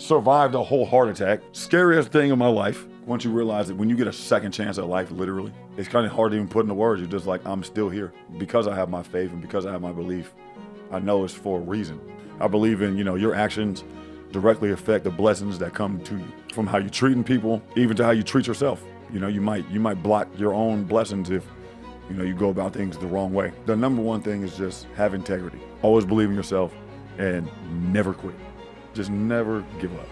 survived a whole heart attack. Scariest thing in my life, once you realize that when you get a second chance at life, literally, it's kind of hard to even put into words. You're just like, I'm still here. Because I have my faith and because I have my belief, I know it's for a reason. I believe in, your actions directly affect the blessings that come to you. From how you're treating people, even to how you treat yourself. You might block your own blessings if, you go about things the wrong way. The number one thing is just have integrity. Always believe in yourself and never quit. Just never give up.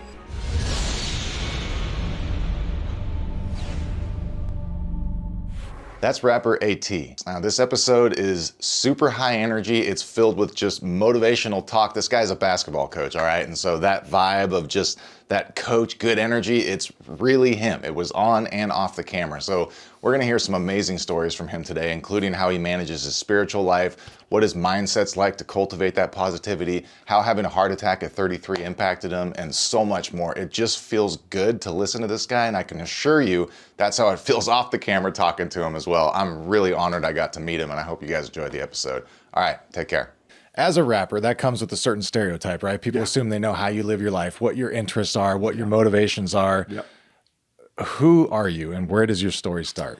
That's rapper AT. Now, this episode is super high energy. It's filled with just motivational talk. This guy's a basketball coach, all right? And so that vibe of just that coach, good energy, it's really him. It was on and off the camera. So we're gonna hear some amazing stories from him today, including how he manages his spiritual life, what his mindset's like to cultivate that positivity, how having a heart attack at 33 impacted him, and so much more. It just feels good to listen to this guy, and I can assure you that's how it feels off the camera talking to him as well. I'm really honored I got to meet him, and I hope you guys enjoyed the episode. All right, take care. As a rapper, that comes with a certain stereotype, right? People assume they know how you live your life, what your interests are, what your motivations are. Yep. Who are you, and where does your story start?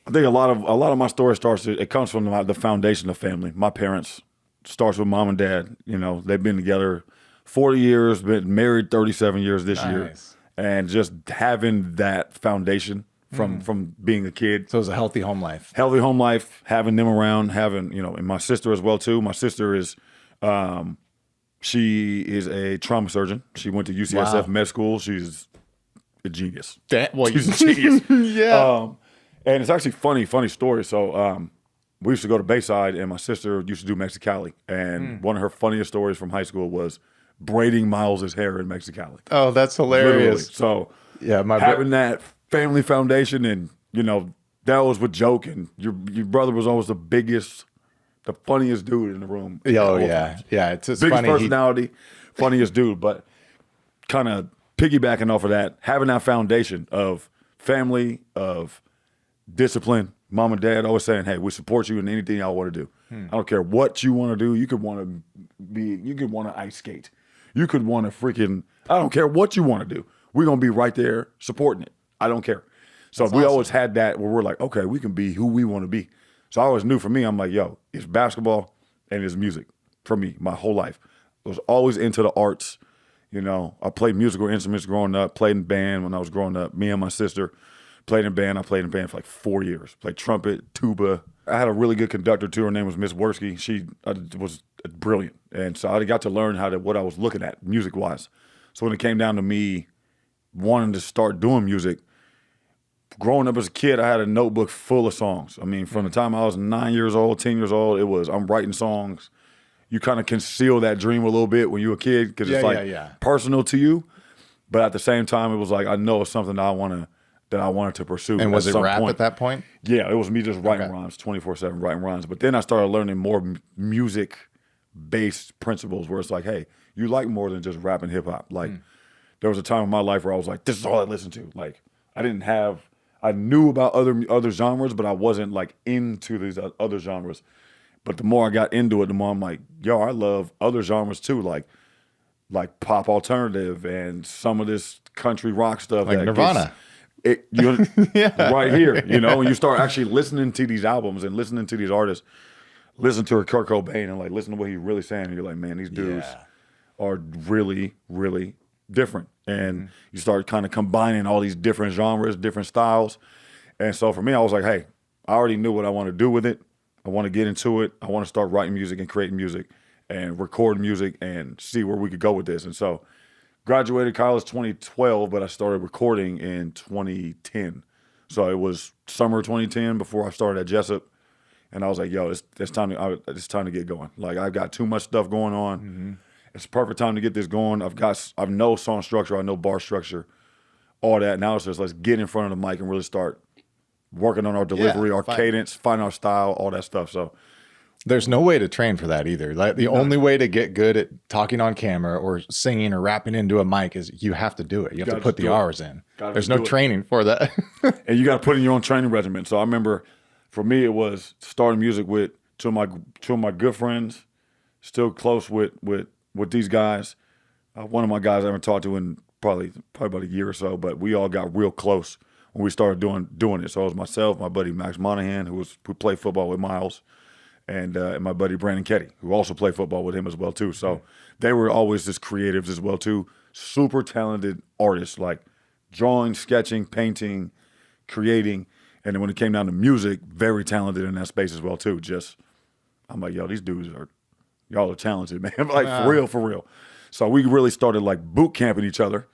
I think a lot of my story it comes from the foundation of family. My parents starts with mom and dad. They've been together 40 years, been married 37 years this year. And just having that foundation from being a kid. So it was a healthy home life. Healthy home life, having them around, and my sister as well too. My sister is, she is a trauma surgeon. She went to UCSF med school. She's a genius. She's a genius. Yeah. And it's actually funny story. So we used to go to Bayside, and my sister used to do Mexicali. And one of her funniest stories from high school was braiding Miles's hair in Mexicali. Oh, that's hilarious. Literally. So yeah, having that family foundation, and that was with joke, and your brother was always the funniest dude in the room. Oh yeah, yeah. It's biggest funny. Personality, funniest dude. But kind of piggybacking off of that, having that foundation of family, of discipline. Mom and dad always saying, "Hey, we support you in anything y'all want to do. I don't care what you want to do. You could want to ice skate. You could want to freaking. I don't care what you want to do. We're gonna be right there supporting it. I don't care." So we always had that where we're like, okay, we can be who we want to be. So I always knew for me, I'm like, yo, it's basketball and it's music for me my whole life. I was always into the arts. I played musical instruments growing up, played in band when I was growing up. Me and my sister played in band. I played in band for like 4 years. Played trumpet, tuba. I had a really good conductor too. Her name was Miss Worski. She was brilliant. And so I got to learn what I was looking at music-wise. So when it came down to me wanting to start doing music, growing up as a kid, I had a notebook full of songs. I mean, from the time I was 9 years old, 10 years old, I'm writing songs. You kind of conceal that dream a little bit when you're a kid because it's personal to you. But at the same time, it was like, I know it's something that I wanted to pursue. And was it rap point. at that point? Yeah, it was me just writing rhymes, 24/7 writing rhymes. But then I started learning more music-based principles where it's like, hey, you like more than just rap and hip-hop. Like, there was a time in my life where I was like, this is all I listened to. Like, I knew about other genres, but I wasn't like into these other genres. But the more I got into it, the more I'm like, yo, I love other genres too, like pop alternative and some of this country rock stuff. Like Nirvana. Right here, and you start actually listening to these albums and listening to these artists, listen to Kurt Cobain and like listen to what he's really saying. And you're like, man, these dudes are really, really different. And you start kind of combining all these different genres, different styles. And so for me, I was like, hey, I already knew what I want to do with it. I want to get into it. I want to start writing music and creating music and record music and see where we could go with this. And so graduated college 2012, but I started recording in 2010. So it was summer 2010 before I started at Jessup. And I was like, yo, it's time to get going. Like, I've got too much stuff going on. It's the perfect time to get this going. I know song structure, I know bar structure, all that. Now it's just let's get in front of the mic and really start working on our delivery, our cadence, find our style, all that stuff. So there's no way to train for that either. Like the only way to get good at talking on camera or singing or rapping into a mic is you have to do it. You have to put the hours in. There's no training for that. And you got to put in your own training regimen. So I remember for me, it was starting music with two of my good friends, still close with these guys. One of my guys I haven't talked to in probably about a year or so, but we all got real close when we started doing it. So it was myself, my buddy Max Monahan, who played football with Miles, and my buddy Brandon Ketty, who also played football with him as well too. So they were always just creatives as well too. Super talented artists, like drawing, sketching, painting, creating. And then when it came down to music, very talented in that space as well too. I'm like, yo, these dudes y'all are talented, man. Like for real. So we really started like boot camping each other,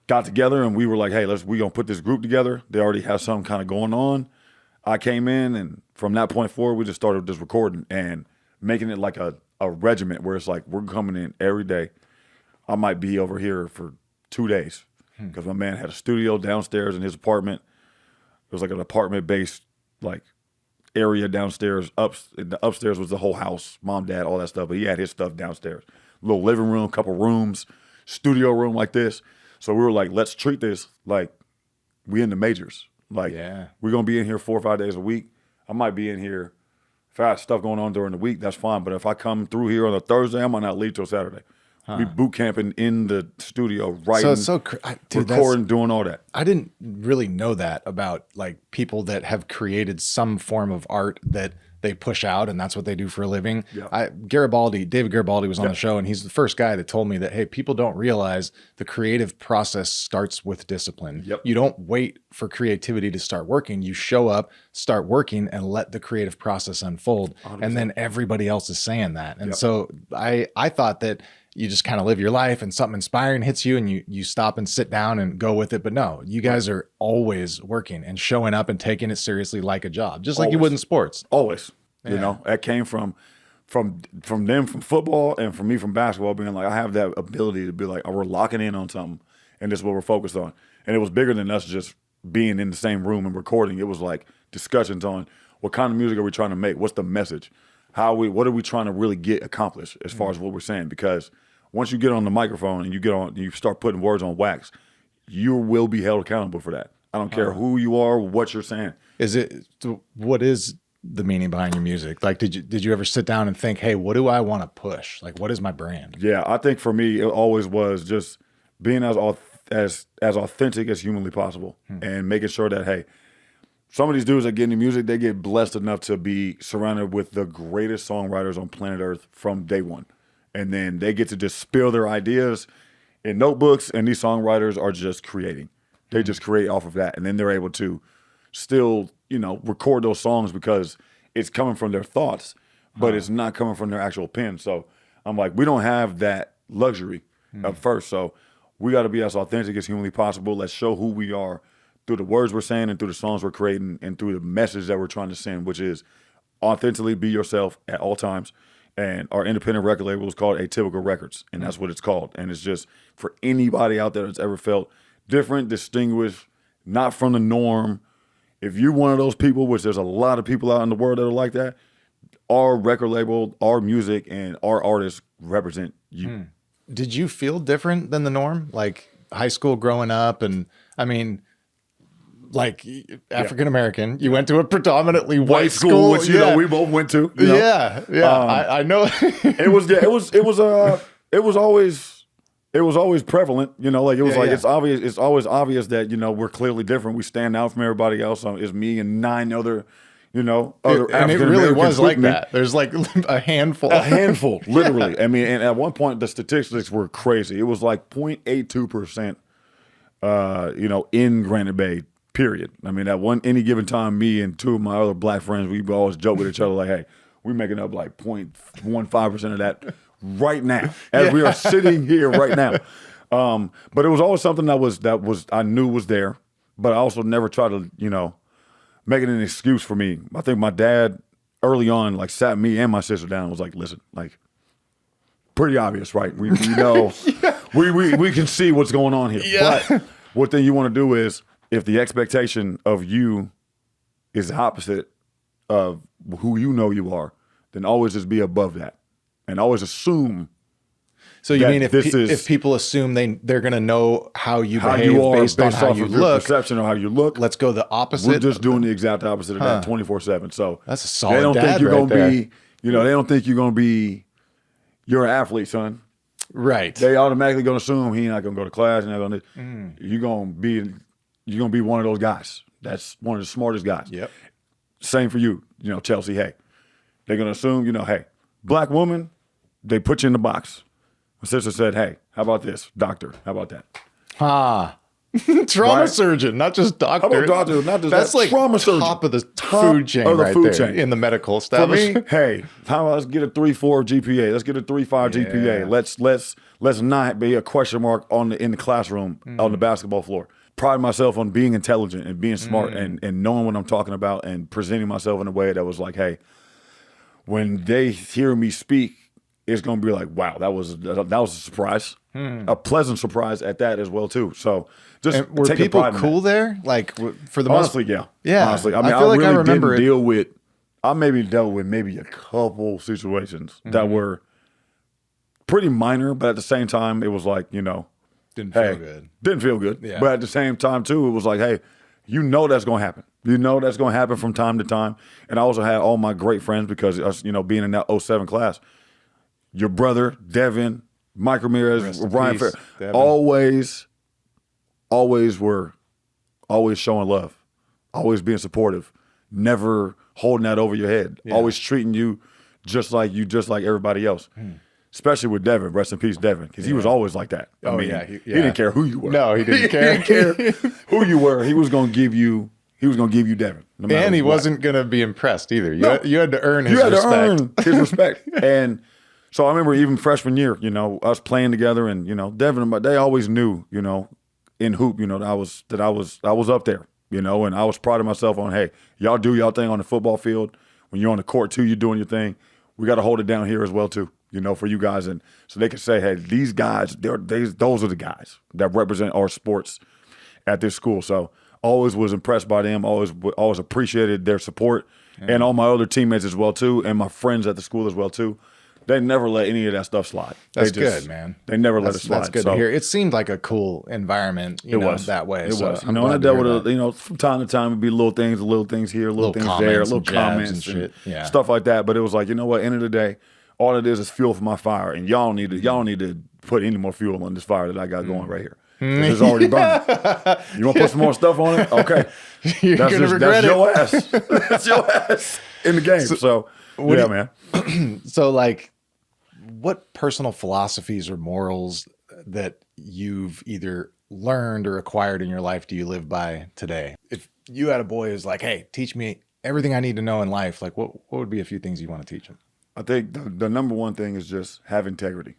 got together, and we were like, hey, we gonna put this group together. They already have something kind of going on. I came in, and from that point forward, we just started just recording and making it like a regiment where it's like we're coming in every day. I might be over here for 2 days because my man had a studio downstairs in his apartment. It was like an apartment-based like area downstairs. Upstairs was the whole house, mom, dad, all that stuff. But he had his stuff downstairs. Little living room, couple rooms, studio room like this. So we were like, let's treat this like we in the majors. Like we're gonna be in here 4 or 5 days a week. I might be in here. If I have stuff going on during the week, that's fine. But if I come through here on a Thursday, I might not leave till Saturday. We boot camping in the studio, writing, recording, doing all that. I didn't really know that about like people that have created some form of art that they push out, and that's what they do for a living. Yeah. David Garibaldi was on the show, and he's the first guy that told me that, hey, people don't realize the creative process starts with discipline. Yep. You don't wait for creativity to start working. You show up, start working, and let the creative process unfold. 100%. And then everybody else is saying that. And so I thought that you just kind of live your life and something inspiring hits you and you stop and sit down and go with it. But no, you guys are always working and showing up and taking it seriously like a job, just like you would in sports. Always. You know, that came from them from football and from me from basketball, being like, I have that ability to be like, oh, we're locking in on something and this is what we're focused on. And it was bigger than us just being in the same room and recording. It was like discussions on what kind of music are we trying to make? What's the message? What are we trying to really get accomplished as far as what we're saying? Because once you get on the microphone and you start putting words on wax, you will be held accountable for that. I don't care who you are, what you're saying. What is the meaning behind your music? Like, did you ever sit down and think, hey, what do I want to push? Like, what is my brand? Yeah, I think for me, it always was just being as authentic as humanly possible and making sure that, hey, some of these dudes that get into music, they get blessed enough to be surrounded with the greatest songwriters on planet Earth from day one. And then they get to just spill their ideas in notebooks, and these songwriters are just creating. They just create off of that. And then they're able to still, record those songs because it's coming from their thoughts, but it's not coming from their actual pen. So I'm like, we don't have that luxury at first. So we got to be as authentic as humanly possible. Let's show who we are through the words we're saying and through the songs we're creating and through the message that we're trying to send, which is authentically be yourself at all times. And our independent record label is called Atypical Records, and that's what it's called. And it's just for anybody out there that's ever felt different, distinguished, not from the norm. If you're one of those people, which there's a lot of people out in the world that are like that, our record label, our music, and our artists represent you. Did you feel different than the norm? Like high school growing up, and I mean, like African-American, you went to a predominantly white school, which, we both went to. I know. it was always prevalent, it's obvious. It's always obvious that, we're clearly different. We stand out from everybody else. It's me and 9 other, other and it really was like that. There's like a handful. Literally. I mean, and at one point the statistics were crazy. It was like 0.82%, in Granite Bay, period. I mean, at any given time, me and 2 of my other black friends, we always joke with each other like, hey, we're making up like 0.15% of that right now, as we are sitting here right now. But it was always something that was I knew was there, but I also never tried to, make it an excuse for me. I think my dad early on, like, sat me and my sister down and was like, listen, like, pretty obvious, right? We know, we can see what's going on here. Yeah. But what thing you want to do is, if the expectation of you is the opposite of who you are, then always just be above that and always assume. So you mean if people assume they're going to know how you behave based on how you look, perception of how you look, let's go the opposite. We're just doing the exact opposite of that 24/7. So that's a solid. They don't dad think you're right going to there. be, they don't think you're going to be. You're an athlete, son. Right. They automatically gonna assume he not gonna go to class. You're gonna be one of those guys. That's one of the smartest guys. Yep. Same for you, Chelsea. Hey, they're gonna assume, hey, black woman, they put you in the box. My sister said, hey, how about this, doctor? How about that? Trauma Right? surgeon, not just doctor. How about doctor? Not just That's that. like Trauma surgeon. top of the food chain of the right food there chain. in the medical For establishment. me, hey, how about let's get a 3.4 GPA? Let's get a 3.5 GPA. Let's not be a question mark in the classroom on the basketball floor. Pride myself on being intelligent and being smart and knowing what I'm talking about and presenting myself in a way that was like, hey, when they hear me speak, it's gonna be like, wow, that was a surprise, a pleasant surprise at that as well too. So just And were taking people pride in cool that. there? Like for the Honestly, most, yeah. Honestly, I mean, I feel like I really remember didn't it. deal with. I maybe dealt with maybe a couple situations that were pretty minor, but at the same time, it was like, Didn't hey, feel good. didn't feel good. Yeah. But at the same time, too, it was like, hey, that's going to happen. That's going to happen from time to time. And I also had all my great friends because us, being in that 07 class, your brother, Devin, Mike Ramirez, Ryan Fair, always showing love, always being supportive, never holding that over your head, always treating you just like everybody else. Especially with Devin, rest in peace, Devin, because he was always like that. I mean, he didn't care who you were. No, he didn't care. He didn't care who you were. He was going to give you Devin. No matter And he what. wasn't going to be impressed either. No. You had to earn his You had respect. to earn his respect. And so I remember even freshman year, us playing together, and Devin, but they always knew, in hoop, that I was up there, and I was proud of myself on, hey, y'all do y'all thing on the football field. When you're on the court too, you're doing your thing. We got to hold it down here as well too, for you guys, and so they can say, hey, these guys, those are the guys that represent our sports at this school. So always was impressed by them. Always appreciated their support, and all my other teammates as well too, and my friends at the school as well too. They never let any of that stuff slide. That's good, man. They never let it slide. That's good to hear. It seemed like a cool environment, that way. It so was. I'm And I glad to dealt hear with that. from time to time it'd be little things here, little things there, comments little and jabs comments and shit. Yeah. stuff like that. But it was like, end of the day, all it is fuel for my fire, and y'all need to put any more fuel on this fire that I got going right here. It's already burning. You want to put some more stuff on it? Okay, You're that's gonna regret that's it. your ass. That's your ass in the game. So yeah, man. So, like, what personal philosophies or morals that you've either learned or acquired in your life do you live by today? If you had a boy who's like, hey, teach me everything I need to know in life, like what would be a few things you want to teach him? I think the number one thing is just have integrity.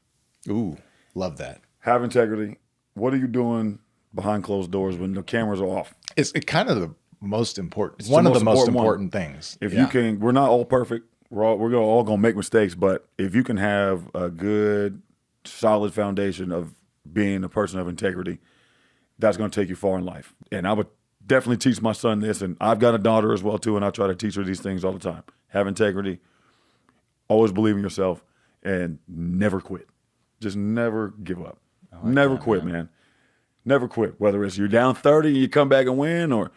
Ooh, love that. Have integrity. What are you doing behind closed doors when the cameras are off? It's kind of the most important. It's One of the most one. important things. If you can, we're not all perfect. We're all gonna make mistakes, but if you can have a good, solid foundation of being a person of integrity, that's gonna take you far in life. And I would definitely teach my son this, and I've got a daughter as well too, and I try to teach her these things all the time. Have integrity, always believe in yourself, and never quit. Just never give up. Never quit, man. Never quit. Whether it's you're down 30 and you come back and win, or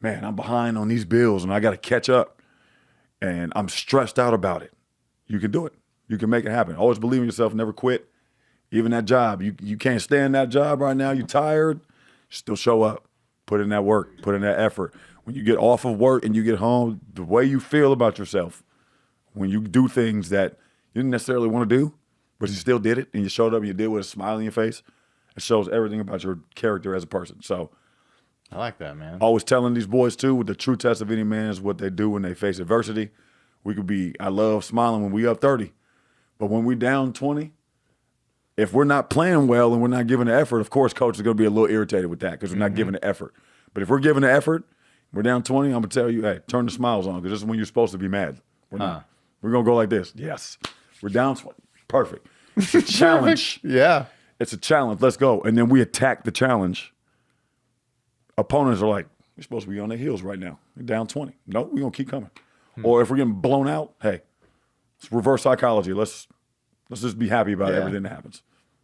man, I'm behind on these bills and I got to catch up and I'm stressed out about it. You can do it. You can make it happen. Always believe in yourself. Never quit. Even that job, you can't stand that job right now. You're tired. Still show up. Put in that work. Put in that effort. When you get off of work and you get home, the way you feel about yourself, when you do things that you didn't necessarily want to do, but you still did it and you showed up and you did it with a smile on your face, it shows everything about your character as a person. So I like that, man. always telling these boys too, with the true test of any man is what they do when they face adversity. I love smiling when we up 30, but when we down 20, if we're not playing well and we're not giving the effort, of course, coach is going to be a little irritated with that because we're not giving the effort. But if we're giving the effort, we're down 20, I'm going to tell you, hey, turn the smiles on because this is when you're supposed to be mad. We're not. We're going to go like this. Yes. We're down 20. Perfect. It's a challenge. Yeah. It's a challenge. Let's go. And then we attack the challenge. Opponents are like, we're supposed to be on their heels right now. We're down 20. No, we're going to keep coming. Or if we're getting blown out, hey, it's reverse psychology. Let's just be happy about everything that happens.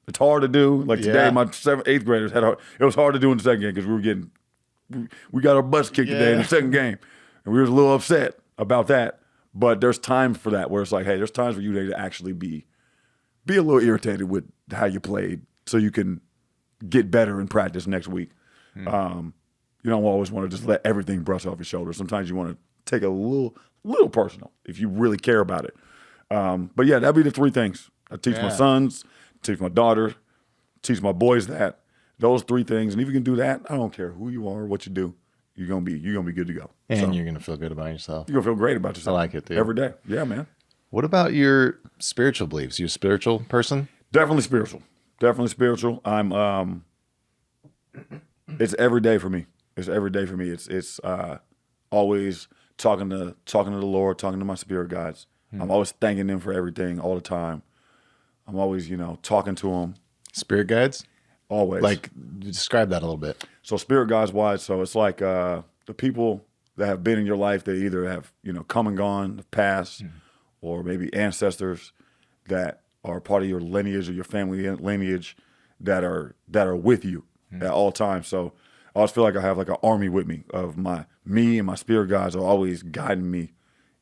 It's hard to do. Like today, my 7th, 8th graders it was hard to do in the second game because we got our butts kicked today in the second game. And we were a little upset about that. But there's times for that where it's like, hey, there's times for you to actually be be a little irritated with how you played so you can get better in practice next week. You don't always want to just let everything brush off your shoulders. Sometimes you want to take a little personal if you really care about it. But yeah, that'd be the three things. I teach my sons, teach my daughter, teach my boys that. Those three things. And if you can do that, I don't care who you are, what you do, you're gonna be good to go. And you're gonna feel good about yourself. You're gonna feel great about yourself. I like it, dude. Every day. Yeah, man. What about your spiritual beliefs? You a spiritual person? Definitely spiritual. Definitely spiritual. I'm it's every day for me. It's every day for me. It's always talking to the Lord, talking to my spirit guides. I'm always thanking them for everything all the time. I'm always, talking to them. Spirit guides? Always. Like, describe that a little bit. So spirit guides wise, so it's like the people that have been in your life, they either have, come and gone, passed, or maybe ancestors that are part of your lineage or your family lineage that are with you at all times. So I always feel like I have like an army with me of me and my spirit guides are always guiding me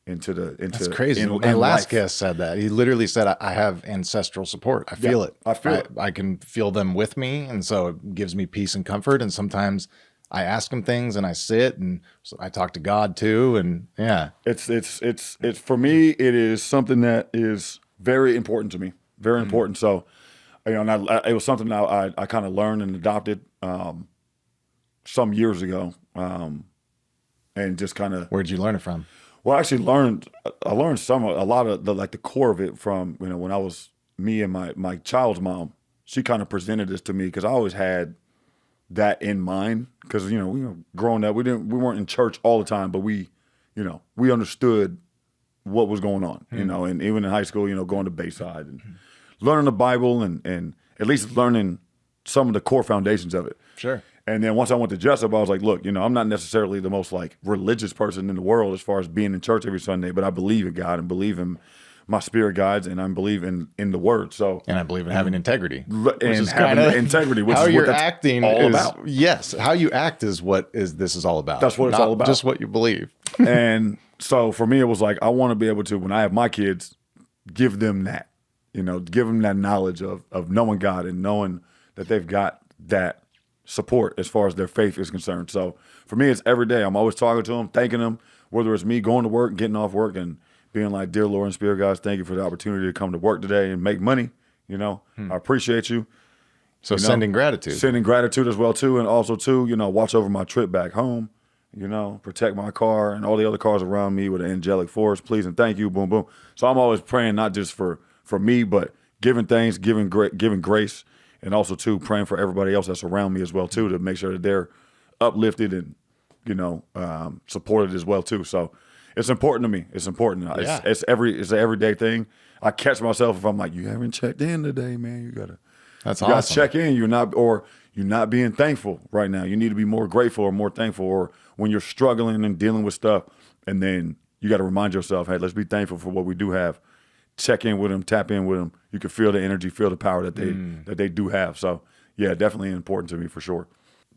into That's crazy. My last guest said that. He literally said, I have ancestral support. I feel it. I feel it. I can feel them with me. And so it gives me peace and comfort. And sometimes I ask him things and I sit and so I talk to God too. And yeah, it's for me, it is something that is very important to me. Very important. So, and it was something I kind of learned and adopted some years ago. And just kind of. Where'd you learn it from? Well, I actually learned a lot of the core of it from, when I was me and my child's mom. She kind of presented this to me because I always had that in mind because, growing up, we weren't in church all the time, but we understood what was going on, and even in high school, going to Bayside and learning the Bible and at least learning some of the core foundations of it. Sure. And then once I went to Jessup, I was like, look, I'm not necessarily the most religious person in the world as far as being in church every Sunday, but I believe in God and believe in my spirit guides and I believe in the word. So and I believe in having integrity. And having integrity, which is what that's acting all about. Yes. How you act is what this is all about. That's what it's all about. Just what you believe. And so for me, it was like, I want to be able to, when I have my kids, give them that, give them that knowledge of knowing God and knowing that they've got that support as far as their faith is concerned. So for me, it's every day. I'm always talking to them, thanking them, whether it's me going to work, getting off work, and being like, dear Lord and Spirit guys, thank you for the opportunity to come to work today and make money. I appreciate you. So sending gratitude. Sending gratitude as well, too. And also, too, watch over my trip back home, protect my car and all the other cars around me with an angelic force. Please and thank you. Boom, boom. So I'm always praying not just for me, but giving things, giving grace. And also, too, praying for everybody else that's around me as well, too, to make sure that they're uplifted and, supported as well, too. So it's important to me. It's important. Yeah. It's an everyday thing. I catch myself if I'm like, you haven't checked in today, man. You gotta check in. You're not being thankful right now. You need to be more grateful or more thankful. Or when you're struggling and dealing with stuff, and then you got to remind yourself, hey, let's be thankful for what we do have. Check in with them, tap in with them. You can feel the energy, feel the power that they do have. So yeah, definitely important to me for sure.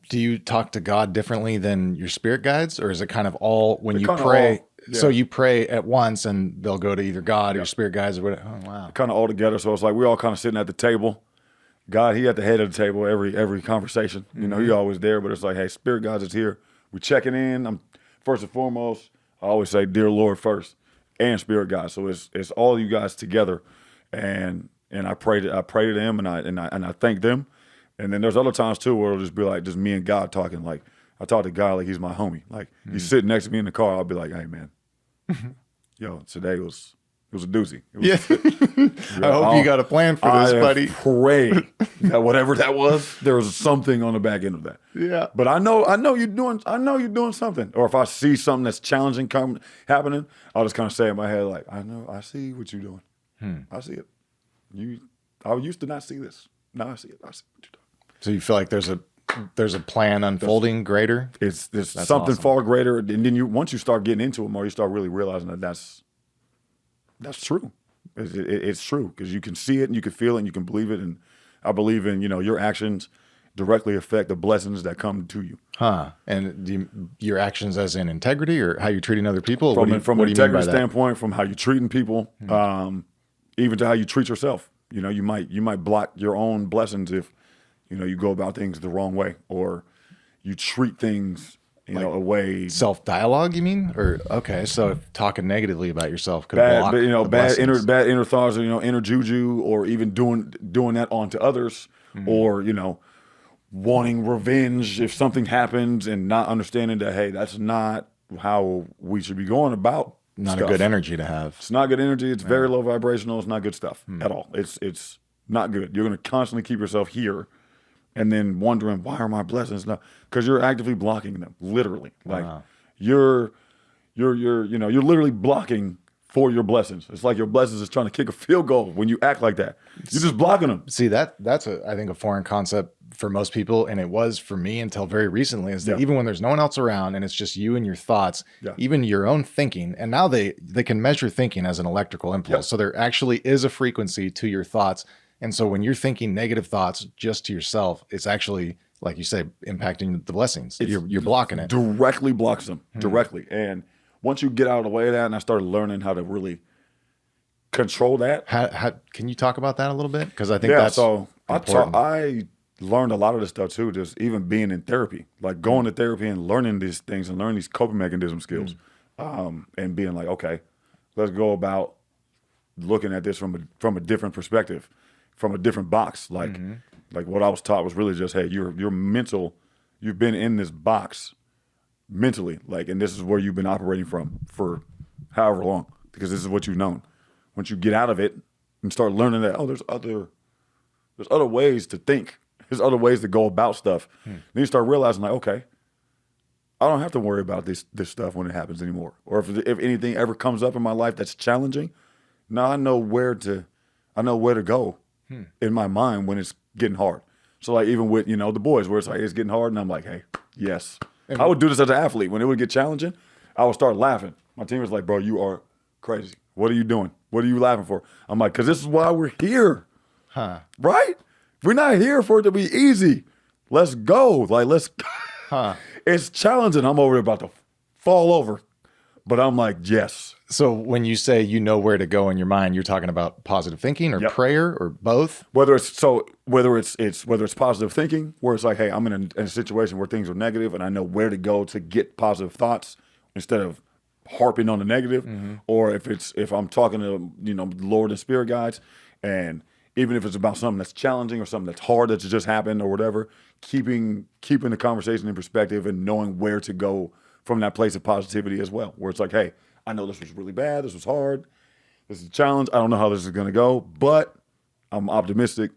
Do you talk to God differently than your spirit guides, or is it kind of all when you pray? So you pray at once, and they'll go to either God or your spirit guides or whatever. Oh wow, kind of all together. So it's like we all kind of sitting at the table. God, he at the head of the table every conversation. He always there, but it's like, hey, spirit guides is here. We checking in. I'm first and foremost. I always say, dear Lord first. And spirit guides, so it's all you guys together, and I pray to them, and I thank them, and then there's other times too where it'll just be like just me and God talking. Like I talk to God like he's my homie. Like he's sitting next to me in the car. I'll be like, hey man, yo, today was a doozy. I hope you got a plan for this, buddy. Pray that whatever that was, there was something on the back end of that. Yeah. But I know you're doing something. Or if I see something that's challenging happening, I'll just kind of say in my head, like, I see what you're doing. I see it. I used to not see this. Now I see it. I see what you're doing. So you feel like there's a plan unfolding greater? It's something awesome. Far greater. And then once you start getting into it more, you start really realizing that's true. It's true because you can see it and you can feel it and you can believe it. And I believe in, your actions directly affect the blessings that come to you. Huh. And your actions as in integrity or how you're treating other people? From an integrity standpoint, from how you're treating people, even to how you treat yourself. You might block your own blessings if, you go about things the wrong way, or you treat things, a way Self-dialogue, you mean? Or okay, so if talking negatively about yourself could bad, block but, the bad blessings. inner thoughts, or, inner juju, or even doing that onto others, or, wanting revenge if something happens and not understanding that, hey, that's not how we should be going about Not stuff. a good energy to have. It's not good energy. It's very low vibrational. It's not good stuff at all. It's not good. You're going to constantly keep yourself here, and then wondering, why are my blessings not? Because you're actively blocking them, literally. Like you're literally blocking for your blessings. It's like your blessings is trying to kick a field goal when you act like that. You're just blocking them. See, that's I think a foreign concept for most people, and it was for me until very recently, is that Yeah. even when there's no one else around and it's just you and your thoughts, Yeah. even your own thinking, and now they can measure thinking as an electrical impulse. Yeah. So there actually is a frequency to your thoughts. And so when you're thinking negative thoughts just to yourself, it's actually, like you say, impacting the blessings. You're blocking it. Directly blocks them. Directly. And once you get out of the way of that, and I started learning how to really control that. How can you talk about that a little bit? Because I think Yeah, that's so important. I learned a lot of this stuff too, just even being in therapy, like going to therapy and learning these things and learning these coping mechanism skills, and being like, okay, let's go about looking at this from a different perspective, from a different box. Like what I was taught was really just, hey, you're mental, you've been in this box mentally, like, and this is where you've been operating from for however long, because this is what you've known. Once you get out of it and start learning that, there's other ways to think. There's other ways to go about stuff. Then you start realizing, like, okay, I don't have to worry about this stuff when it happens anymore. Or if anything ever comes up in my life that's challenging, now I know where to go in my mind when it's getting hard. So like even with, the boys, where it's like it's getting hard, and I'm like, hey, yes. I would do this as an athlete. When it would get challenging, I would start laughing. My team was like, bro, you are crazy. What are you doing? What are you laughing for? I'm like, because this is why we're here. Right? We're not here for it to be easy. Let's go. Like, let's. It's challenging. I'm over there about to fall over. But I'm like, yes. So when you say you know where to go in your mind, you're talking about positive thinking or prayer or both? Whether it's positive thinking, where it's like, hey, I'm in a situation where things are negative and I know where to go to get positive thoughts instead of harping on the negative, or if I'm talking to Lord and spirit guides, and even if it's about something that's challenging or something that's hard that's just happened or whatever, keeping the conversation in perspective and knowing where to go from that place of positivity as well, where it's like, hey, I know this was really bad, this was hard, this is a challenge, I don't know how this is going to go, but I'm optimistic.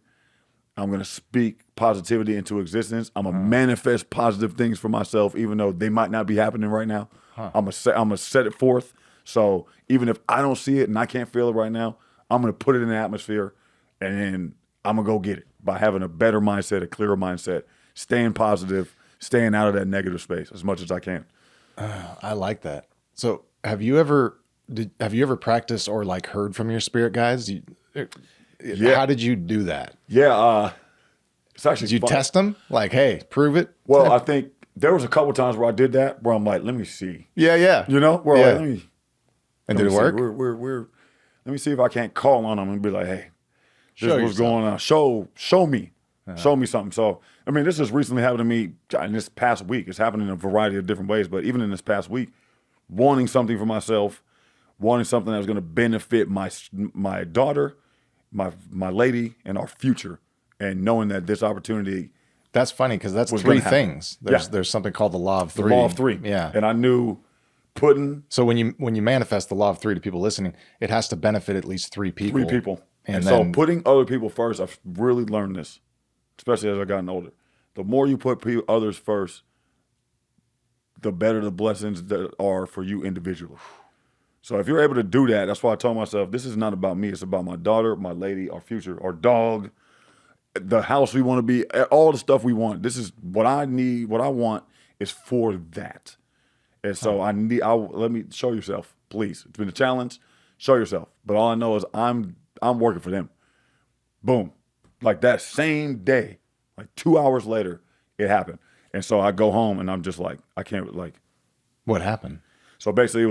I'm going to speak positivity into existence. I'm going to manifest positive things for myself, even though they might not be happening right now. I'm going to set it forth. So even if I don't see it and I can't feel it right now, I'm going to put it in the atmosphere, and then I'm going to go get it by having a better mindset, a clearer mindset, staying positive, staying out of that negative space as much as I can. I like that. So have you ever practiced or like heard from your spirit guides? How did you do that? Yeah. It's actually Did you fun. test them? Like, hey, prove it? Well, I think there was a couple times where I did that, where I'm like, let me see. Yeah. Where Yeah. like, let me. And let did me it see. work? We're. Let me see if I can't call on them and be like, hey, this Show is what's yourself. going on. Show me. Show me something. So, I mean, this just recently happened to me in this past week. It's happened in a variety of different ways, but even in this past week, wanting something for myself, wanting something that was going to benefit my daughter, my lady, and our future, and knowing that this opportunity. That's funny because that's was three gonna happen. things. There's something called the law of The three. law of three. Yeah. And I knew putting So when you manifest the law of three to people listening, it has to benefit at least three people. And then, so putting other people first, I've really learned this, especially as I've gotten older. The more you put others first, the better the blessings that are for you individually. So if you're able to do that, that's why I told myself, this is not about me. It's about my daughter, my lady, our future, our dog, the house we want to be, all the stuff we want. This is what I need. What I want is for that. And so let me show yourself, please. It's been a challenge. Show yourself. But all I know is I'm working for them. Boom. Like that same day, like 2 hours later, it happened. And so I go home and I'm just like, I can't like. what happened? So basically, it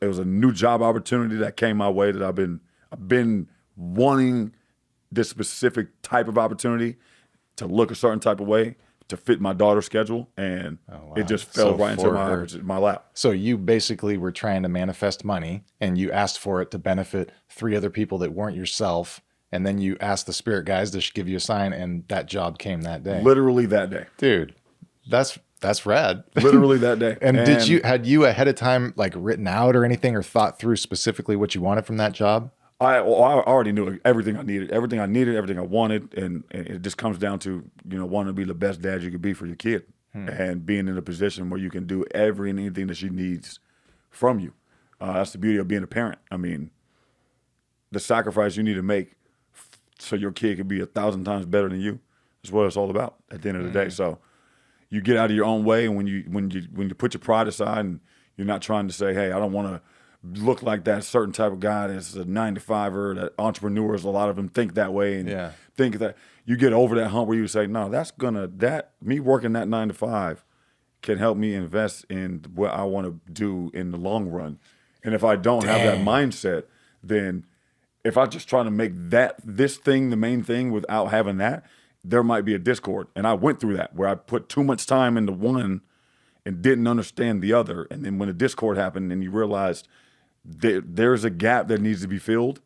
was a new job opportunity that came my way that I've been wanting this specific type of opportunity to look a certain type of way to fit my daughter's schedule, and it just fell right into my lap. So you basically were trying to manifest money, and you asked for it to benefit 3 other people that weren't yourself, and then you asked the spirit guys to give you a sign, and that job came that day. Literally that day. Dude, that's rad. Literally that day. And had you ahead of time like written out or anything, or thought through specifically what you wanted from that job? I already knew everything I needed, everything I wanted, and it just comes down to, wanting to be the best dad you could be for your kid, and being in a position where you can do every and anything that she needs from you. That's the beauty of being a parent. I mean, the sacrifice you need to make so your kid can be 1,000 times better than you is what it's all about at the end of the day. So you get out of your own way, and when you put your pride aside, and you're not trying to say, hey, I don't want to look like that certain type of guy that's a 9-to-5er, that entrepreneurs, a lot of them think that way, and think that you get over that hump where you say, no, me working that 9-to-5 can help me invest in what I want to do in the long run. And if I don't have that mindset, then if I just try to make this thing the main thing without having that, there might be a discord. And I went through that where I put too much time into one and didn't understand the other. And then when a discord happened and you realized there's a gap that needs to be filled,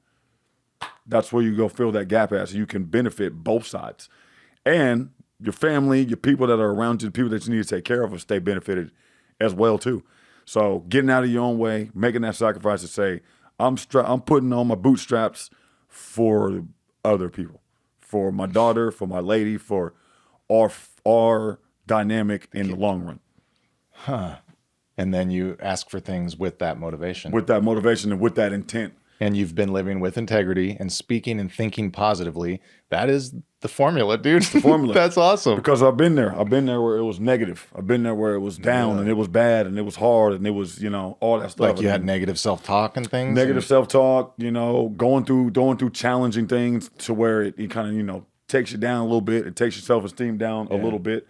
that's where you go fill that gap at, so you can benefit both sides. And your family, your people that are around you, the people that you need to take care of will stay benefited as well too. So getting out of your own way, making that sacrifice to say, I'm putting on my bootstraps for other people, for my daughter, for my lady, for our dynamic in the long run. Huh. And then you ask for things with that motivation. With that motivation and with that intent. And you've been living with integrity and speaking and thinking positively. That is the formula, dude. The formula. That's awesome. Because I've been there. I've been there where it was negative. I've been there where it was down and it was bad and it was hard and it was, all that stuff. Like you had negative self-talk and things? Negative self-talk, going through challenging things to where it kind of, takes you down a little bit. It takes your self-esteem down a little bit.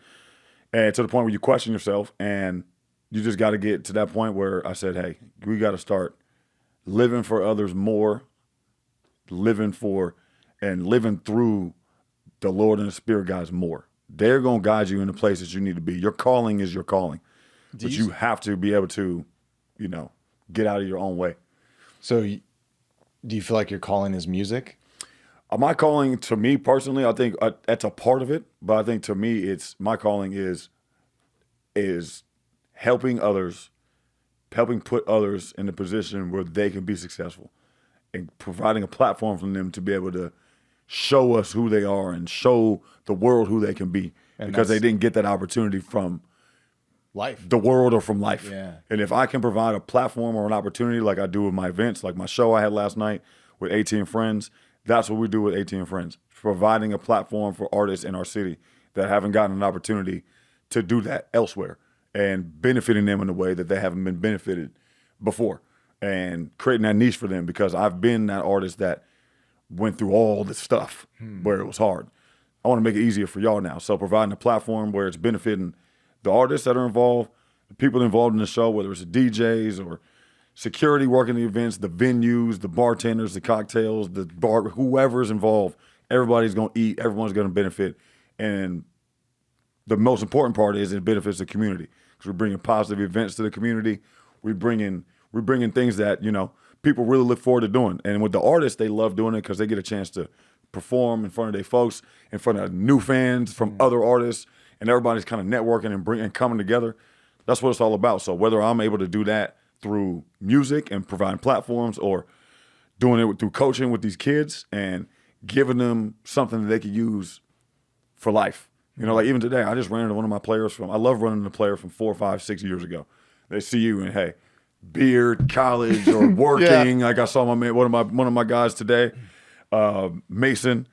And to the point where you question yourself, and you just got to get to that point where I said, hey, we got to start living for others more, living through the Lord and the Spirit guides more. They're going to guide you in the places you need to be. Your calling is your calling. But you have to be able to, get out of your own way. So do you feel like your calling is music? My calling, to me personally, I think that's a part of it. But I think to me, my calling is helping put others in a position where they can be successful, and providing a platform for them to be able to show us who they are and show the world who they can be, because they didn't get that opportunity from life, the world, or from life. Yeah. And if I can provide a platform or an opportunity like I do with my events, like my show I had last night with 18 Friends, that's what we do with 18 Friends, providing a platform for artists in our city that haven't gotten an opportunity to do that elsewhere, and benefiting them in a way that they haven't been benefited before, and creating that niche for them, because I've been that artist that went through all this stuff where it was hard. I want to make it easier for y'all now. So providing a platform where it's benefiting the artists that are involved, the people involved in the show, whether it's the DJs or security working the events, the venues, the bartenders, the cocktails, the bar, whoever's involved, everybody's going to eat, everyone's going to benefit. And the most important part is it benefits the community, because we're bringing positive events to the community. We're bringing things that, people really look forward to doing. And with the artists, they love doing it because they get a chance to perform in front of their folks, in front of new fans from other artists, and everybody's kind of networking and coming together. That's what it's all about. So whether I'm able to do that through music and providing platforms, or doing it through coaching with these kids and giving them something that they could use for life. Like even today, I just ran into one of my players I love running into a player from 4, 5, 6 years ago. They see you and, hey, beard, college, or working. Like I saw my man, one of my guys today, Mason,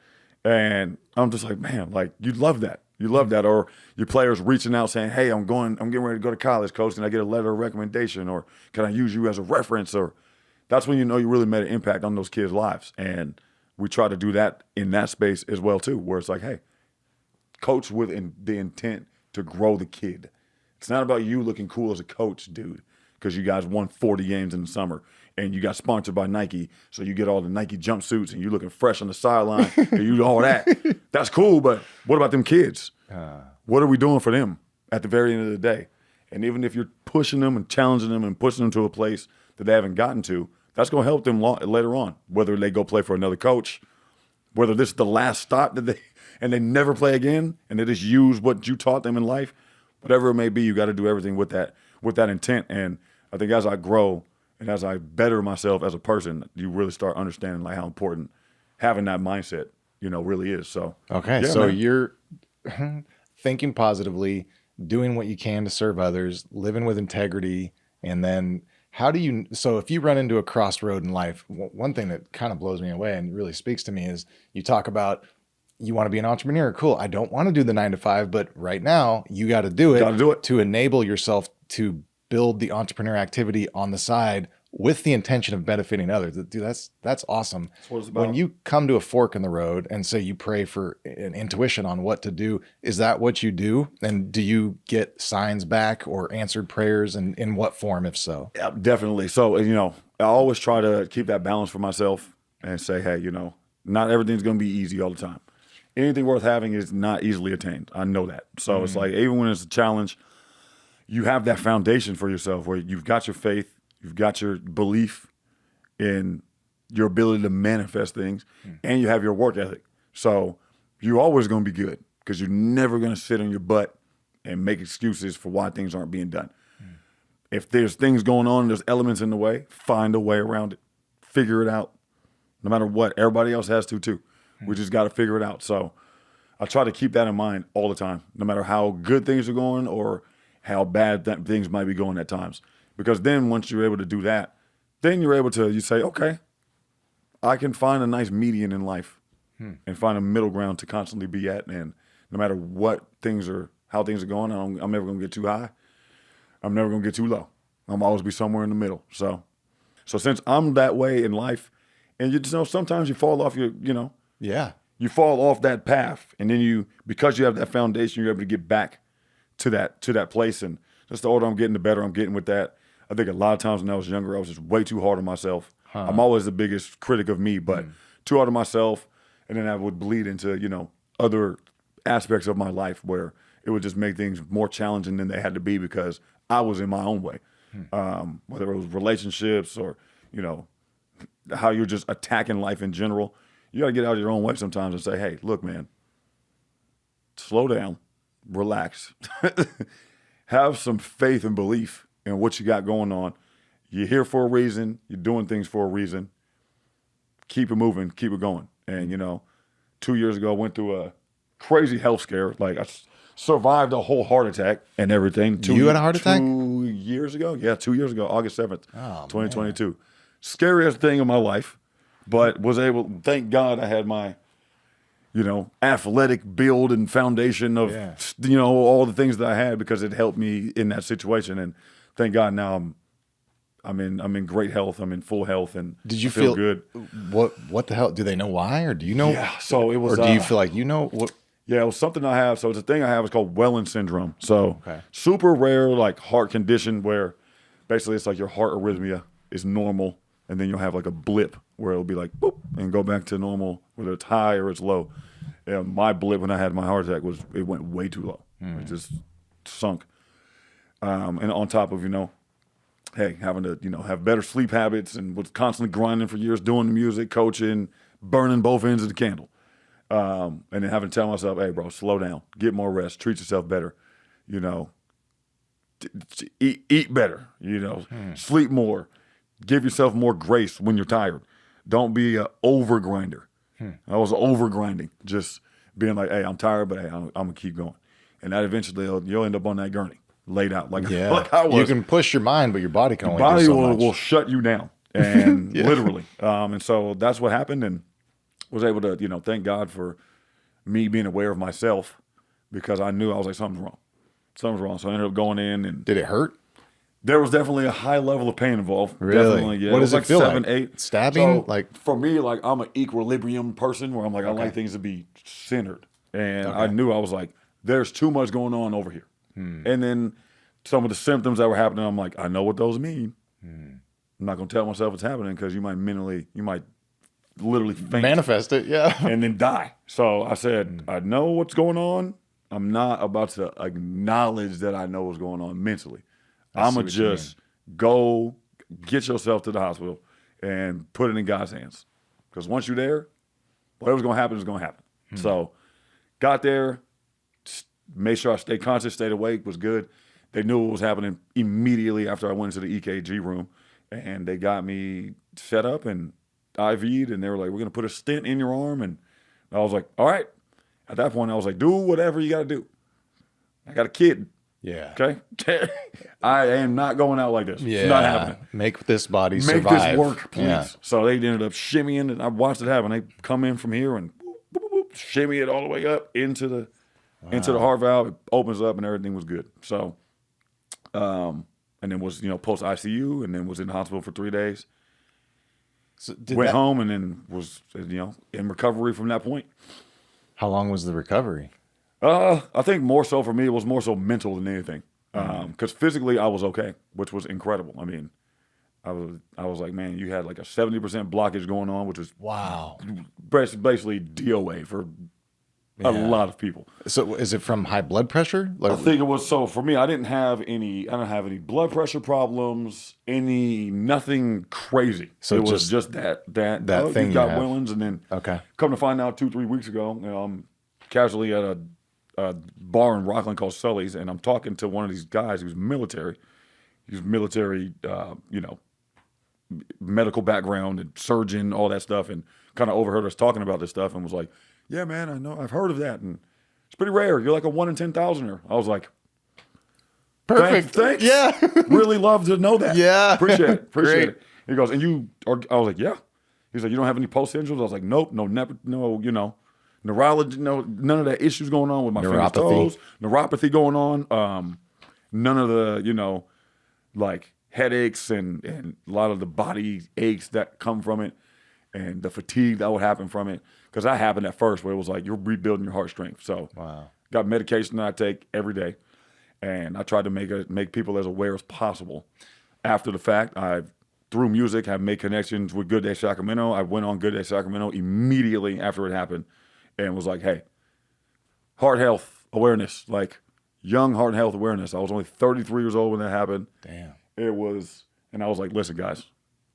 and I'm just like, man, like you love that. You love that. Or your players reaching out saying, hey, I'm getting ready to go to college, coach. Can I get a letter of recommendation, or can I use you as a reference? Or that's when you know you really made an impact on those kids' lives. And we try to do that in that space as well too, where it's like, hey, coach with the intent to grow the kid. It's not about you looking cool as a coach, dude, because you guys won 40 games in the summer and you got sponsored by Nike, so you get all the Nike jumpsuits and you're looking fresh on the sideline and you do all that. That's cool, but what about them kids? What are we doing for them at the very end of the day? And even if you're pushing them and challenging them and pushing them to a place that they haven't gotten to, that's going to help them later on, whether they go play for another coach, whether this is the last stop that they never play again and they just use what you taught them in life, whatever it may be, you got to do everything with that intent. And I think as I grow and as I better myself as a person, you really start understanding like how important having that mindset, really is. So, okay. yeah, So man. you're thinking positively, doing what you can to serve others, living with integrity. And then so if you run into a crossroad in life, one thing that kind of blows me away and really speaks to me is you talk about, you want to be an entrepreneur. Cool. I don't want to do the 9 to 5, but right now you got to do it to enable yourself to build the entrepreneur activity on the side with the intention of benefiting others. Dude, that's awesome. That's what it's about. When you come to a fork in the road and say you pray for an intuition on what to do, is that what you do? And do you get signs back or answered prayers, and in what form, if so? Yeah, definitely. So, I always try to keep that balance for myself and say, hey, not everything's going to be easy all the time. Anything worth having is not easily attained. I know that. So it's like, even when it's a challenge, you have that foundation for yourself where you've got your faith, you've got your belief in your ability to manifest things, and you have your work ethic. So you're always going to be good because you're never going to sit on your butt and make excuses for why things aren't being done. If there's things going on, there's elements in the way, find a way around it. Figure it out. No matter what, everybody else has to too. We just got to figure it out. So I try to keep that in mind all the time, no matter how good things are going or how bad things might be going at times. Because then once you're able to do that, then you're able to, you say, okay, I can find a nice median in life and find a middle ground to constantly be at. And no matter how things are going, I'm never going to get too high. I'm never going to get too low. I'm always be somewhere in the middle. So since I'm that way in life, and sometimes you fall off Yeah. you fall off that path, and then because you have that foundation, you're able to get back to that place. And just the older I'm getting, the better I'm getting with that. I think a lot of times when I was younger, I was just way too hard on myself. I'm always the biggest critic of me, but too hard on myself, and then I would bleed into other aspects of my life where it would just make things more challenging than they had to be because I was in my own way. Whether it was relationships or how you're just attacking life in general. You got to get out of your own way sometimes and say, hey, look, man, slow down, relax, have some faith and belief in what you got going on. You're here for a reason. You're doing things for a reason. Keep it moving, keep it going. And, 2 years ago, I went through a crazy health scare. Like I survived a whole heart attack and everything. You had a heart attack? 2 years ago? Yeah, 2 years ago, August 7th, 2022. Scariest thing of my life. But was able, thank God I had my, athletic build and foundation of, all the things that I had because it helped me in that situation. And thank God now I'm in great health. I'm in full health and Did you I feel good. What the hell? Do they know why, or do you know? Yeah. So it was. Or do you feel like what? Yeah, it was something I have. So it's a thing I have. It's called Welling syndrome. So super rare, like heart condition where basically it's like your heart arrhythmia is normal. And then you'll have like a blip where it'll be like, boop, and go back to normal, whether it's high or it's low. Yeah, my blip when I had my heart attack it went way too low. It just sunk. And on top of, hey, having to, have better sleep habits and was constantly grinding for years, doing the music, coaching, burning both ends of the candle. And then having to tell myself, hey, bro, slow down, get more rest, treat yourself better, eat better, sleep more. Give yourself more grace when you're tired. Don't be an over grinder. I was over grinding, just being like, hey, I'm tired, but hey, I'm going to keep going. And that eventually, you'll end up on that gurney, laid out like I was. You can push your mind, but your body can only body do so much. will shut you down, and literally. And so that's what happened, and was able to, thank God for me being aware of myself because I knew I was like, something's wrong. Something's wrong. So I ended up going in and. Did it hurt? There was definitely a high level of pain involved. Really? Definitely, yeah. What does it feel 7, like? 8. Stabbing? So for me, I'm an equilibrium person where I'm like, I like things to be centered. And I knew I was like, there's too much going on over here. And then some of the symptoms that were happening, I'm like, I know what those mean. I'm not gonna tell myself it's happening because you might literally faint Manifest it, yeah. and then die. So I said, I know what's going on. I'm not about to acknowledge that I know what's going on mentally. I'm going to just go get yourself to the hospital and put it in God's hands. Because once you're there, whatever's going to happen is going to happen. So got there, made sure I stayed conscious, stayed awake, was good. They knew what was happening immediately after I went into the EKG room. And they got me set up and IV'd, and they were like, we're going to put a stent in your arm. And I was like, all right. At that point, I was like, do whatever you got to do. I got a kid. Yeah. Okay? I am not going out like this. Yeah. It's not happening. Make this body Make survive. this work, please. Yeah. So they ended up shimmying, and I watched it happen. They come in from here and boop, boop, boop, shimmy it all the way up into the heart valve. It opens up, and everything was good. So, and then was, post ICU, and then was in the hospital for 3 days. So Went home, and then was, in recovery from that point. How long was the recovery? I think more so for me, it was more so mental than anything. Because physically I was okay, which was incredible. I mean, I was like, man, you had like a 70% blockage going on, which was Wow. basically DOA for a lot of people. So is it from high blood pressure? I think it was. So for me, I didn't have any blood pressure problems, nothing crazy. So it was just that thing you got you have. Willens, and then Okay. come to find out 2-3 weeks ago, I'm casually at a bar in Rockland called Sully's, and I'm talking to one of these guys who's military. He's military, medical background and surgeon, all that stuff, and kind of overheard us talking about this stuff and was like, yeah, man, I know, I've heard of that, and it's pretty rare. You're like a 1 in 10,000er. I was like, Perfect. Thanks. Yeah. Really love to know that. Yeah. Appreciate it. Great. It. He goes, and you are, I was like, yeah. He's like, you don't have any post syndromes? I was like, nope, neurology, none of that issues going on with my fingers, toes, neuropathy going on. None of the, like headaches and a lot of the body aches that come from it and the fatigue that would happen from it. Because that happened at first where it was like you're rebuilding your heart strength. So got medication that I take every day. And I tried to make people as aware as possible. After the fact, through music, have made connections with Good Day Sacramento. I went on Good Day Sacramento immediately after it happened and was like, hey, heart health awareness, like young heart health awareness. I was only 33 years old when that happened. Damn. And I was like, listen, guys,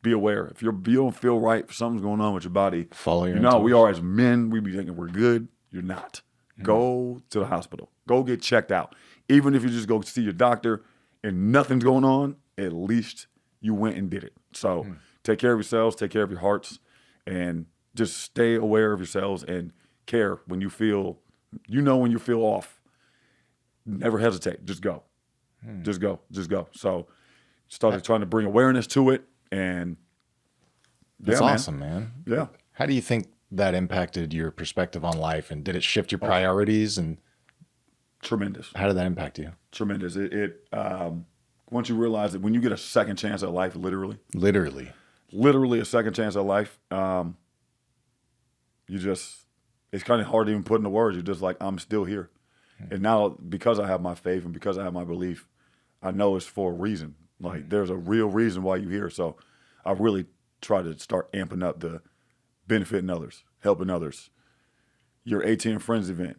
be aware. If you don't feel right, if something's going on with your body, Follow your we are as men, we be thinking we're good. You're not. Go to the hospital. Go get checked out. Even if you just go see your doctor and nothing's going on, at least you went and did it. So take care of yourselves, take care of your hearts, and just stay aware of yourselves and care when you feel, when you feel off. Never hesitate. Just go. Just go. Just go. So started trying to bring awareness to it, and That's awesome, man. Yeah. How do you think that impacted your perspective on life, and did it shift your priorities, and Tremendous. how did that impact you? Tremendous. Once you realize that when you get a second chance at life, literally a second chance at life, it's kind of hard to even put into words. You're just like, I'm still here. And now because I have my faith and because I have my belief, I know it's for a reason. Like there's a real reason why you're here. So I really try to start amping up the benefiting others, helping others. Your ATM Friends event.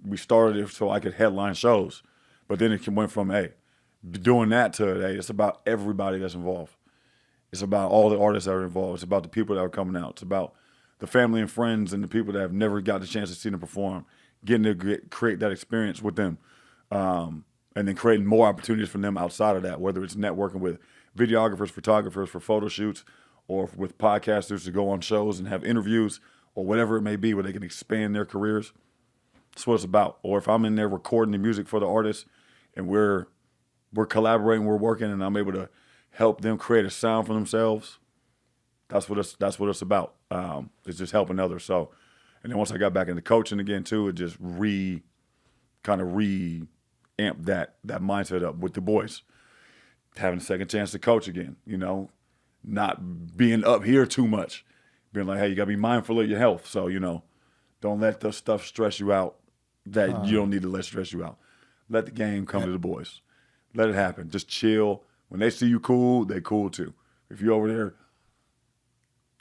We started it so I could headline shows, but then it went from, hey, doing that to, hey, it's about everybody that's involved. It's about all the artists that are involved. It's about the people that are coming out. It's about the family and friends and the people that have never got the chance to see them perform, getting to create that experience with them, and then creating more opportunities for them outside of that, whether it's networking with videographers, photographers for photo shoots, or with podcasters to go on shows and have interviews, or whatever it may be where they can expand their careers. That's what it's about. Or if I'm in there recording the music for the artists and we're collaborating, we're working, and I'm able to help them create a sound for themselves, that's what it's about. It's just helping others. So, and then once I got back into coaching again too, it just re-amped that mindset up with the boys. Having a second chance to coach again, not being up here too much. Being like, hey, you gotta be mindful of your health. So, don't let the stuff stress you out that you don't need to let stress you out. Let the game come to the boys. Let it happen. Just chill. When they see you cool, they cool too. If you're over there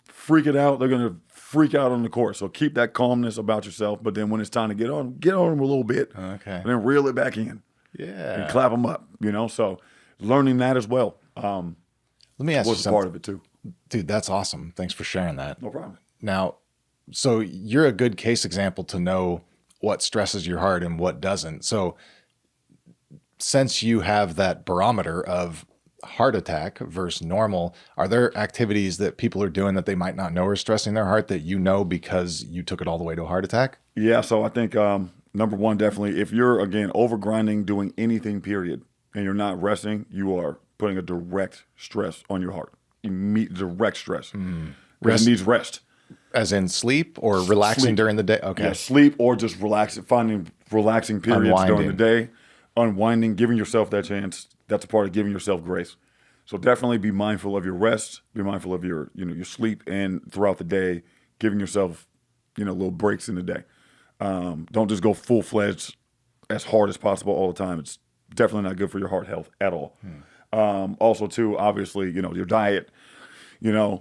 freaking out, they're going to freak out on the court. So keep that calmness about yourself. But then when it's time to get on them a little bit. Okay. And then reel it back in. Yeah. And clap them up, you know? So learning that as well. Let me ask you was something. part of it too. Dude, that's awesome. Thanks for sharing that. No problem. Now, so you're a good case example to know what stresses your heart and what doesn't. So since you have that barometer of heart attack versus normal, are there activities that people are doing that they might not know are stressing their heart that you know because you took it all the way to a heart attack? Yeah, so I think number one, definitely, if you're, again, over grinding, doing anything, period, and you're not resting, you are putting a direct stress on your heart. Direct stress. It needs rest. As in sleep or relaxing during the day? Okay. Yeah, sleep or just relaxing, finding relaxing periods during the day, unwinding, giving yourself that chance. That's a part of giving yourself grace. So definitely be mindful of your rest, be mindful of your sleep, and throughout the day, giving yourself, little breaks in the day. Don't just go full-fledged as hard as possible all the time. It's definitely not good for your heart health at all. Also, too, obviously, your diet,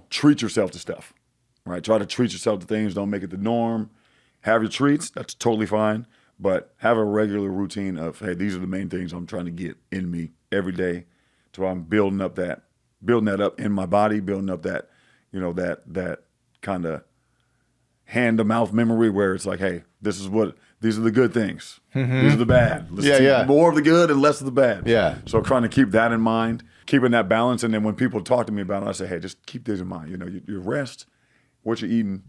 treat yourself to stuff, right? Try to treat yourself to things. Don't make it the norm. Have your treats. That's totally fine. But have a regular routine of, hey, these are the main things I'm trying to get in me every day. So I'm building that up in my body, building up that, that kind of hand to mouth memory where it's like, hey, these are the good things. These are the bad. Let's more of the good and less of the bad. Yeah. So trying to keep that in mind, keeping that balance. And then when people talk to me about it, I say, hey, just keep this in mind. Your rest, what you're eating,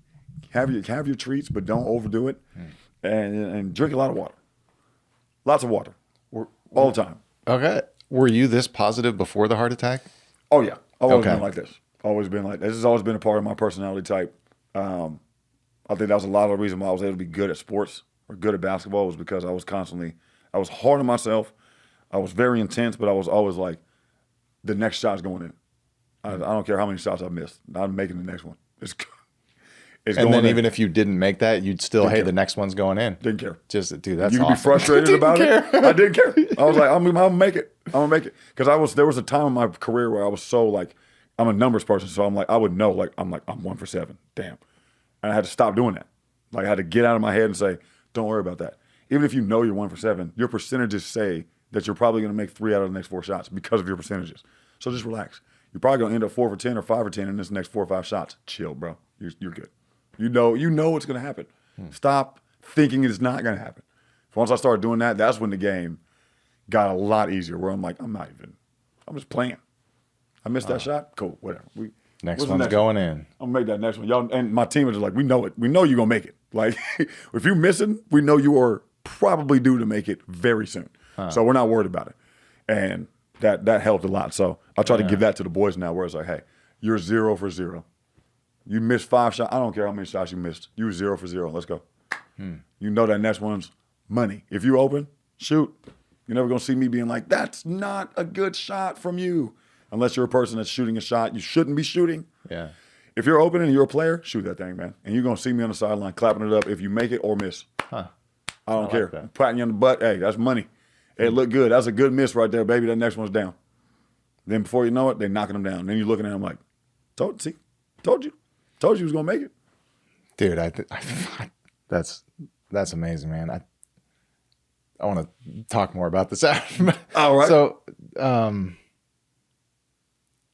have your treats, but don't overdo it. And drink a lot of water. Lots of water. All the time. Okay. Were you this positive before the heart attack? Oh, yeah. I've always been like this. Always been like this. This has always been a part of my personality type. I think that was a lot of the reason why I was able to be good at sports or good at basketball was because I was hard on myself. I was very intense, but I was always like, the next shot's going in. I don't care how many shots I missed. I'm making the next one. It's and going then in. even if you didn't make that, you'd still, the next one's going in. Didn't care. Just, dude, that's you can awesome. be frustrated about it. I didn't care. I was like, I'm gonna make it. I'm gonna make it. Because there was a time in my career where I was so like, I'm a numbers person, so I'm like, I would know, I'm 1 for 7. Damn. And I had to stop doing that. Like I had to get out of my head and say, don't worry about that. Even if you know you're 1 for 7, your percentages say that you're probably gonna make 3 out of the next 4 shots because of your percentages. So just relax. You're probably gonna end up 4 for 10 or 5 for 10 in this next 4 or 5 shots. Chill, bro. You're good. You know what's going to happen. Stop thinking it's not going to happen. Once I started doing that, that's when the game got a lot easier. Where I'm like, I'm just playing. I missed that shot. Cool, whatever. Next one's going in. I'm gonna make that next one, y'all. And my team is just like, we know it. We know you're gonna make it. Like, if you're missing, we know you are probably due to make it very soon. So we're not worried about it, and that helped a lot. So I try to give that to the boys now, where it's like, hey, you're 0 for 0. You missed 5 shots. I don't care how many shots you missed. You were 0 for 0. Let's go. You know that next one's money. If you open, shoot. You're never going to see me being like, that's not a good shot from you. Unless you're a person that's shooting a shot you shouldn't be shooting. Yeah. If you're open and you're a player, shoot that thing, man. And you're going to see me on the sideline clapping it up if you make it or miss. I don't care. that. I'm patting you on the butt. Hey, that's money. Hey, it looked good. That's a good miss right there, baby. That next one's down. Then before you know it, they're knocking them down. Then you're looking at them like, told you. Told you was gonna make it, dude. That's amazing, man. I want to talk more about this. All right. So,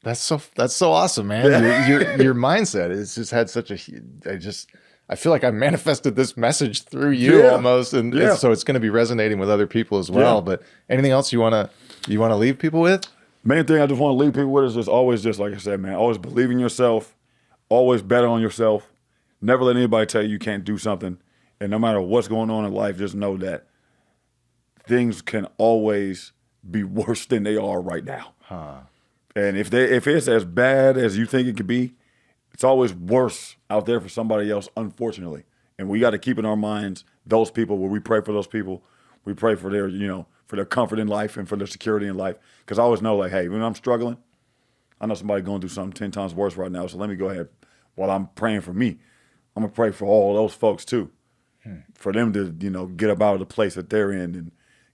that's so awesome, man. Your mindset has just had such I feel like I manifested this message through you almost, and so it's going to be resonating with other people as well. Yeah. But anything else you want to leave people with? Main thing I just want to leave people with is just always, just like I said, man, always believe in yourself. Always bet on yourself. Never let anybody tell you can't do something. And no matter what's going on in life, just know that things can always be worse than they are right now. And if it's as bad as you think it could be, it's always worse out there for somebody else, unfortunately. And we got to keep in our minds those people where we pray for those people. We pray for their, for their comfort in life and for their security in life. Because I always know, like, hey, when I'm struggling, I know somebody going through something 10 times worse right now, so let me go ahead. While I'm praying for me, I'm going to pray for all those folks too. For them to, get up out of the place that they're in and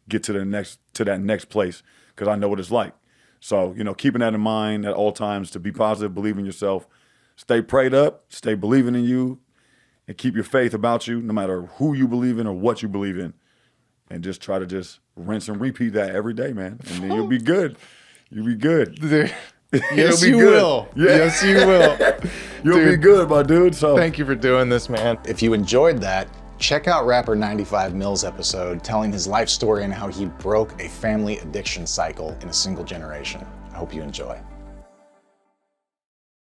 get to that next place, because I know what it's like. So, keeping that in mind at all times, to be positive, believe in yourself, stay prayed up, stay believing in you, and keep your faith about you, no matter who you believe in or what you believe in. And just try to just rinse and repeat that every day, man. And then you'll be good. You'll be good. Yes, be you good. will. Yeah. Yes, you will. You'll be good, my dude. So Thank you for doing this, man. If you enjoyed that, check out rapper 95 Mills' episode telling his life story and how he broke a family addiction cycle in a single generation. I hope you enjoy.